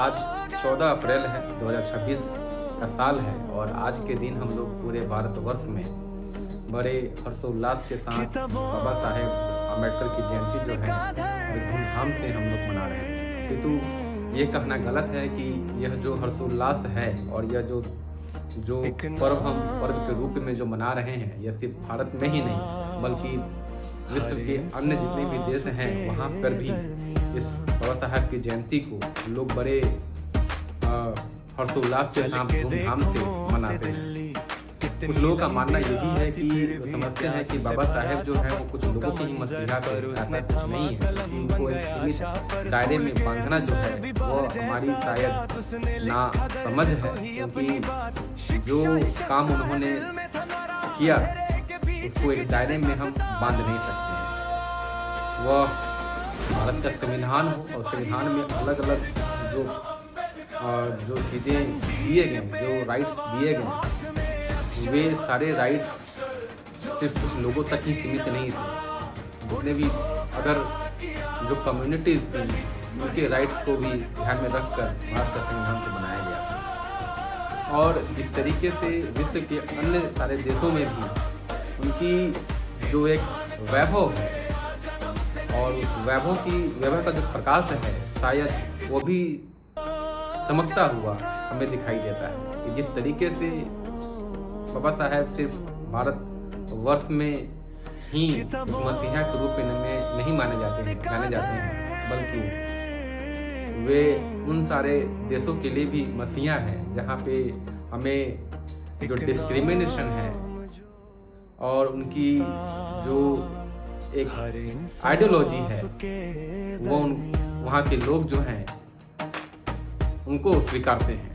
आज 14 अप्रैल है, 2026 का साल है और आज के दिन हम लोग पूरे भारतवर्ष में बड़े हर्षोल्लास के साथ बाबा साहेब अम्बेडकर की जयंती जो है बड़े धूमधाम से हम लोग मना रहे हैं। किंतु ये कहना गलत है कि यह जो हर्षोल्लास है और यह जो पर्व हम पर्व के रूप में जो मना रहे हैं, यह सिर्फ भारत में ही नहीं बल्कि विश्व के अन्य जितने भी देश हैं वहाँ पर भी इस बाबा साहब की जयंती को लोग बड़े हर्षोल्लास के साथ धूमधाम से मनाते हैं। कुछ लोगों का मानना ये भी है कि समझते हैं कि बाबा साहेब जो है वो कुछ लोगों की ही मसीहा थे, ऐसा कुछ नहीं है। उनको एक सीमित दायरे में बांधना जो है वो हमारी शायद ना समझ है, क्योंकि जो काम उन्होंने किया उसको एक दायरे में हम बांध नहीं सकते हैं। वह भारत का संविधान हो और संविधान में अलग अलग जो चीज़ें दिए गए, जो राइट्स दिए गए, वे सारे राइट्स सिर्फ कुछ लोगों तक ही सीमित नहीं थे। जितने भी अगर जो कम्युनिटीज़ थी उनके राइट्स को भी ध्यान में रखकर भारत का संविधान से बनाया गया था। और इस तरीके से विश्व के अन्य सारे देशों में भी उनकी जो एक वैभव है और उस वैभव का जो प्रकाश है शायद वो भी चमकता हुआ हमें दिखाई देता है कि जिस तरीके से बाबा साहेब सिर्फ भारत वर्ष में ही मसीहा के रूप में नहीं माने जाते हैं, बल्कि वे उन सारे देशों के लिए भी मसीहा हैं जहाँ पे हमें जो डिस्क्रिमिनेशन है और उनकी जो एक आइडियोलॉजी है वो वहाँ के लोग जो हैं उनको स्वीकारते हैं।